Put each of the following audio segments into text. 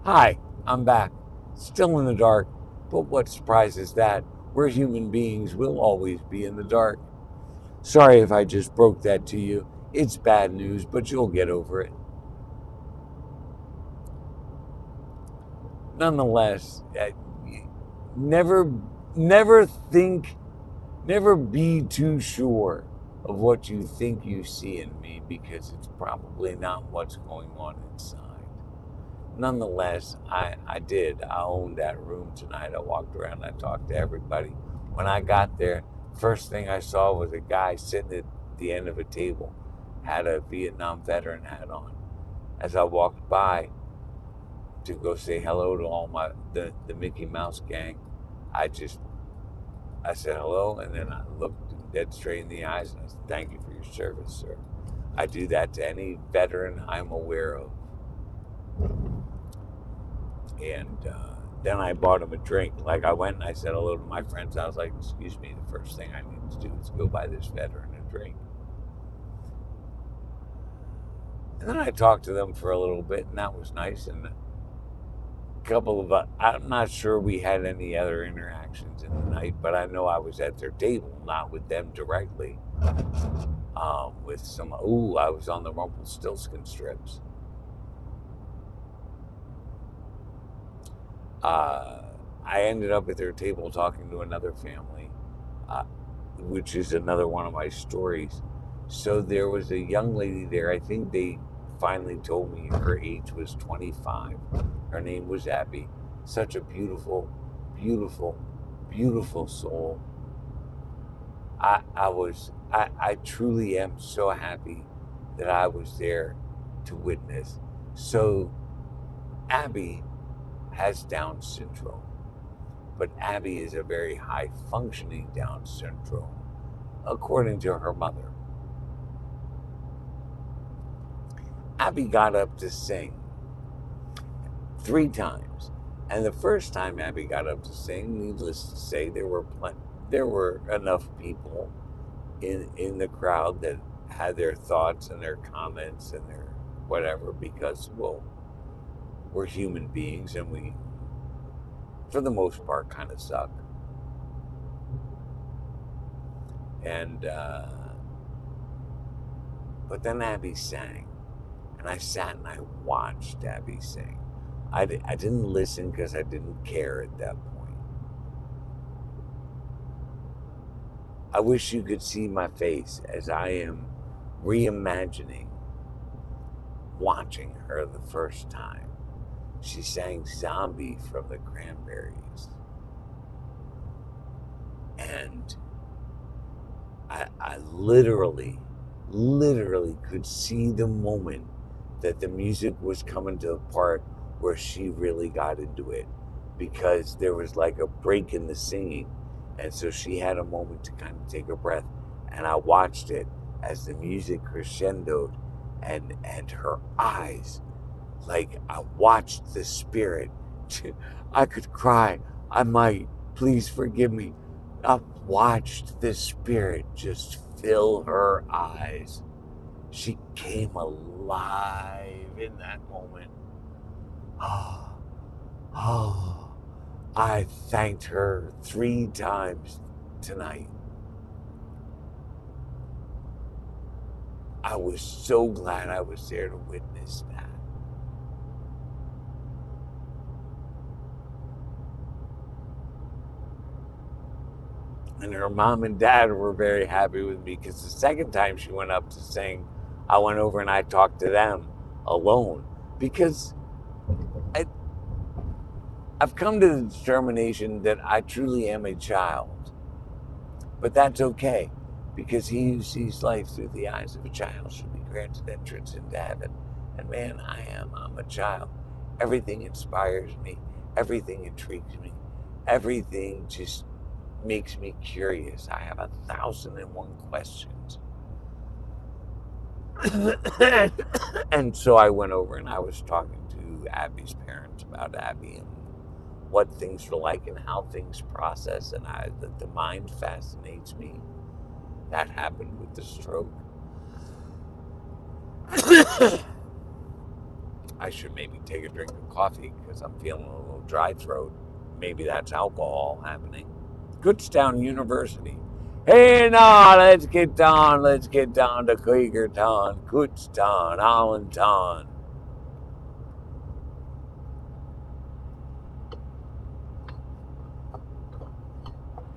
Hi, I'm back. Still in the dark, but what surprise is that? We're human beings, we'll always be in the dark. Sorry if I just broke that to you. It's bad news, but you'll get over it. Nonetheless, never, never think, never be too sure of what you think you see in me because it's probably not what's going on inside. Nonetheless, I did. I owned that room tonight. I walked around, I talked to everybody. When I got there, first thing I saw was a guy sitting at the end of a table, had a Vietnam veteran hat on. As I walked by to go say hello to all the Mickey Mouse gang, I just I said hello and then I looked dead straight in the eyes and I said, "Thank you for your service, sir." I do that to any veteran I'm aware of. And then I bought him a drink. Like I went and I said hello to my friends. I was like, "Excuse me, the first thing I need to do is go buy this veteran a drink." And then I talked to them for a little bit, and that was nice. And a couple of, I'm not sure we had any other interactions in the night, but I know I was at their table, not with them directly. With some, I was on the Rumpelstiltskin strips. Uh, I ended up at their table talking to another family, uh, which is another one of my stories. So there was a young lady there. I think they finally told me her age was 25. Her name was Abby. Such a beautiful, beautiful, beautiful soul. I truly am so happy that I was there to witness. So Abby has Down syndrome, but Abby is a very high functioning Down syndrome, according to her mother. Abby got up to sing 3 times. And the first time Abby got up to sing, needless to say, there were enough people in the crowd that had their thoughts and their comments and their whatever because, well, we're human beings and we, for the most part, kind of suck. And but then Abby sang, and I sat and I watched Abby sing. I didn't listen because I didn't care at that point. I wish you could see my face as I am reimagining watching her the first time. She sang Zombie from the Cranberries. And I literally could see the moment that the music was coming to a part where she really got into it because there was like a break in the singing. And so she had a moment to kind of take a breath. And I watched it as the music crescendoed and her eyes, like I watched the spirit. I could cry. I might. Please forgive me. I watched the spirit just fill her eyes. She came alive in that moment. Oh, oh, I thanked her 3 times tonight. I was so glad I was there to witness that. And her mom and dad were very happy with me because the second time she went up to sing, I went over and I talked to them alone because I, I've come to the determination that I truly am a child. But that's okay because he who sees life through the eyes of a child should be granted entrance into heaven. And man, I'm a child. Everything inspires me, everything intrigues me, everything just makes me curious. I have 1,001 questions. And so I went over and I was talking to Abby's parents about Abby and what things are like and how things process. And the mind fascinates me. That happened with the stroke. I should maybe take a drink of coffee because I'm feeling a little dry throat. Maybe that's alcohol happening. Kutztown University. Hey, now let's get down to Quakertown, Kutztown, Allentown.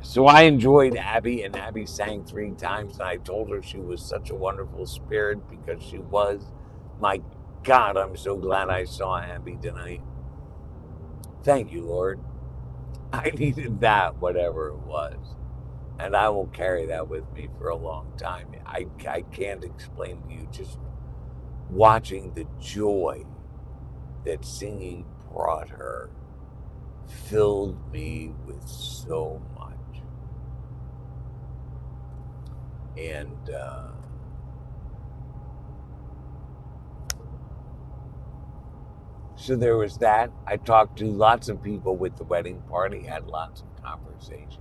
So I enjoyed Abby, and Abby sang 3 times, and I told her she was such a wonderful spirit because she was. My God, I'm so glad I saw Abby tonight. Thank you, Lord. I needed that, whatever it was. And I will carry that with me for a long time. I can't explain to you just watching the joy that singing brought her filled me with so much. And so there was that. I talked to lots of people with the wedding party, had lots of conversations.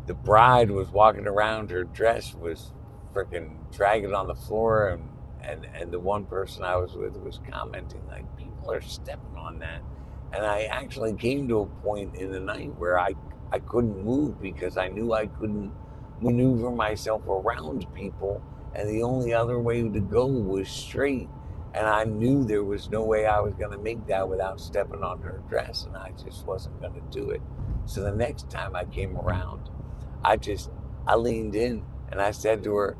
The bride was walking around, her dress was freaking dragging on the floor, and the one person I was with was commenting like, people are stepping on that. And I actually came to a point in the night where I couldn't move because I knew I couldn't maneuver myself around people, and the only other way to go was straight. And I knew there was no way I was going to make that without stepping on her dress, and I just wasn't going to do it. So the next time I came around, I leaned in and I said to her,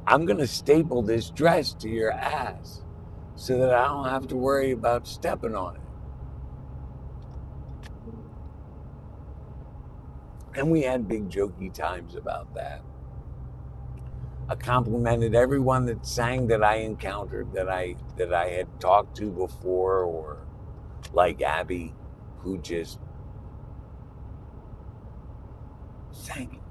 I'm going to staple this dress to your ass so that I don't have to worry about stepping on it. And we had big jokey times about that. I complimented everyone that sang that I encountered, that I had talked to before, or like Abby, who just sang.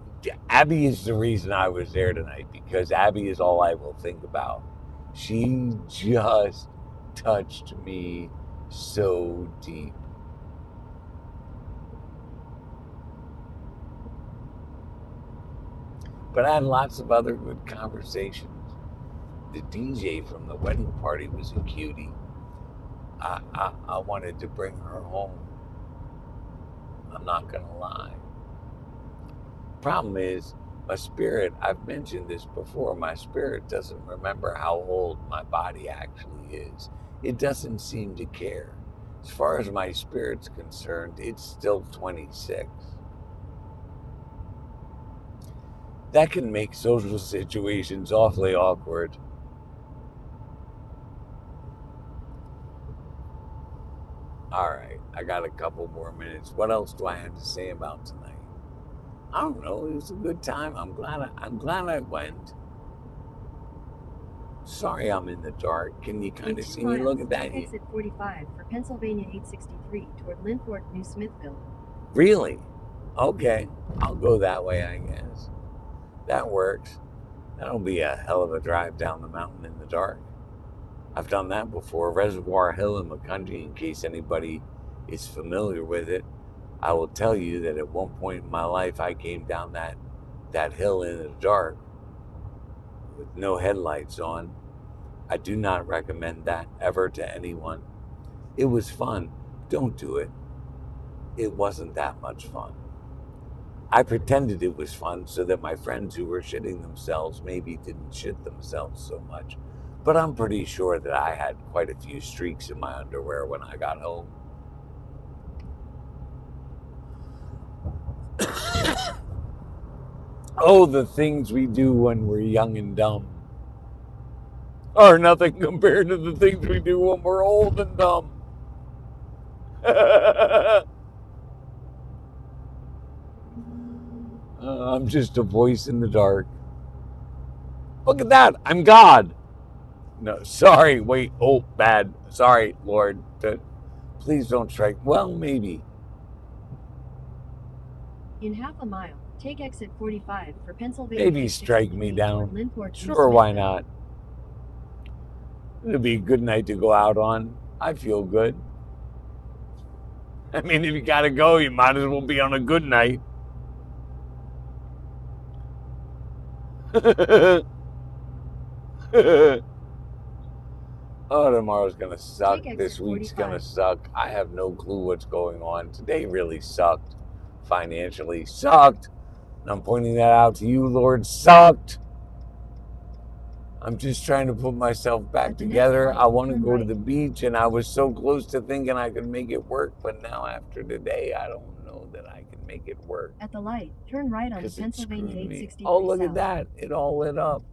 Abby is the reason I was there tonight, because Abby is all I will think about. She just touched me so deep. But I had lots of other good conversations. The DJ from the wedding party was a cutie. I wanted to bring her home. I'm not going to lie. Problem is, my spirit, I've mentioned this before, my spirit doesn't remember how old my body actually is. It doesn't seem to care. As far as my spirit's concerned, it's still 26. That can make social situations awfully awkward. All right, I got a couple more minutes. What else do I have to say about tonight? I don't know. It was a good time. I'm glad I went. Sorry, I'm in the dark. Can you kind of see me? Look at that. Exit 45 for Pennsylvania 863 toward Linford, New Smithville. Really? Okay, I'll go that way, I guess. That works. That'll be a hell of a drive down the mountain in the dark. I've done that before. Reservoir Hill in McCundy, in case anybody is familiar with it. I will tell you that at one point in my life, I came down that hill in the dark with no headlights on. I do not recommend that ever to anyone. It was fun. Don't do it. It wasn't that much fun. I pretended it was fun so that my friends who were shitting themselves maybe didn't shit themselves so much. But I'm pretty sure that I had quite a few streaks in my underwear when I got home. Oh, the things we do when we're young and dumb are nothing compared to the things we do when we're old and dumb. I'm just a voice in the dark. Look at that. I'm God. No, sorry. Wait. Oh, bad. Sorry, Lord. Please don't strike. Well, maybe. In half a mile, take exit 45 for Pennsylvania. Maybe strike me down. Sure, why not? It'll be a good night to go out on. I feel good. I mean, if you gotta go, you might as well be on a good night. Oh, tomorrow's gonna suck. Take exit This week's 45. gonna suck. I have no clue what's going on. Today really sucked. Financially sucked. And I'm pointing that out to you, Lord. Sucked. I'm just trying to put myself back At the next together. light, I want to turn go to right. the beach, and I was so close to thinking I could make it work, but now after today, I don't know that I can make it work At the light, turn right onto because it Pennsylvania screwed me. 863 Oh, look South. at that. It all lit up.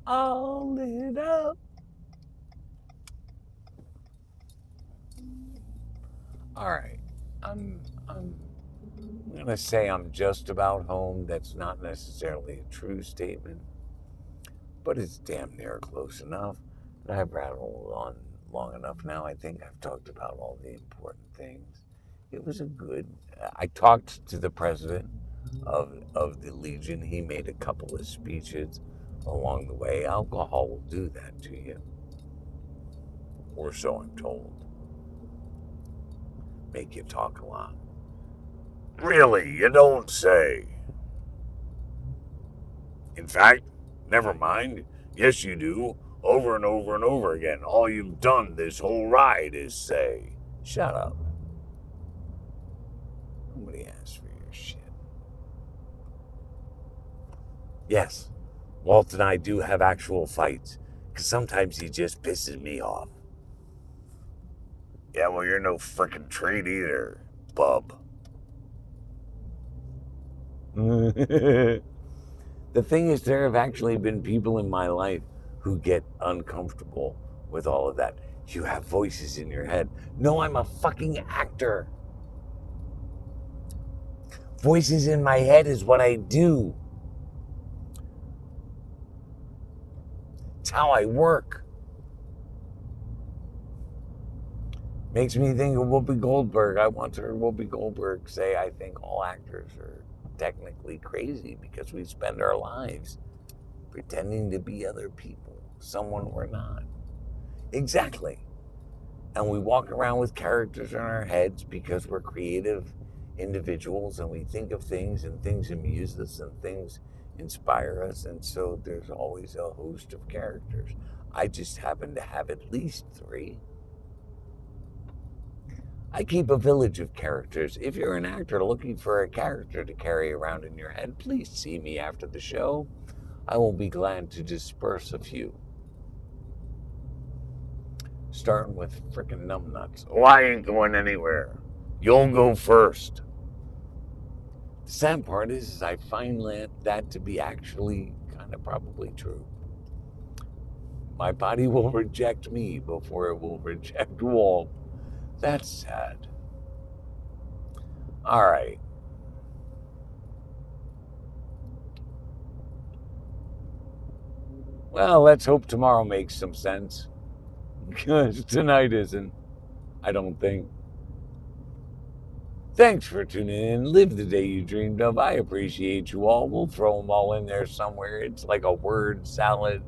All lit up. All right. I'm going to say I'm just about home. That's not necessarily a true statement, but it's damn near close enough. And I've rattled on long enough now. I think I've talked about all the important things. It was a good. I talked to the president of the Legion. He made a couple of speeches along the way. Alcohol will do that to you, or so I'm told. Make you talk a lot. Really, you don't say. In fact, never mind. Yes, you do. Over and over and over again. All you've done this whole ride is say, shut up. Nobody asked for your shit. Yes, Walt and I do have actual fights, because sometimes he just pisses me off. Yeah, well, you're no frickin' treat either, bub. The thing is, there have actually been people in my life who get uncomfortable with all of that. You have voices in your head. No, I'm a fucking actor. Voices in my head is what I do. It's how I work. Makes me think of Whoopi Goldberg. I once heard Whoopi Goldberg say, I think all actors are technically crazy because we spend our lives pretending to be other people, someone we're not. Exactly. And we walk around with characters in our heads because we're creative individuals and we think of things and things amuse us and things inspire us. And so there's always a host of characters. I just happen to have at least 3. I keep a village of characters. If you're an actor looking for a character to carry around in your head, please see me after the show. I will be glad to disperse a few. Starting with frickin' numbnuts. Oh, I ain't going anywhere. You'll go first. The sad part is I find that to be actually kind of probably true. My body will reject me before it will reject Walt. That's sad. All right. Well, let's hope tomorrow makes some sense. Because tonight isn't, I don't think. Thanks for tuning in. Live the day you dreamed of. I appreciate you all. We'll throw them all in there somewhere. It's like a word salad.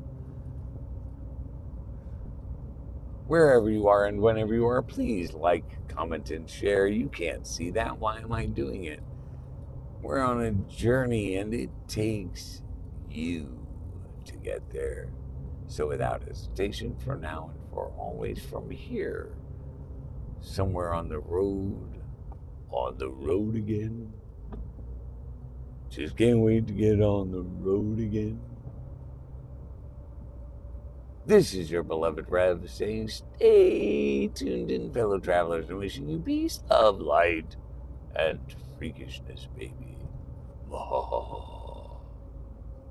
Wherever you are and whenever you are, please like, comment, and share. You can't see that. Why am I doing it? We're on a journey and it takes you to get there. So, without hesitation, for now and for always, from here, somewhere on the road again. Just can't wait to get on the road again. This is your beloved Rev saying, stay tuned in, fellow travelers, and wishing you peace, love, light, and freakishness, baby.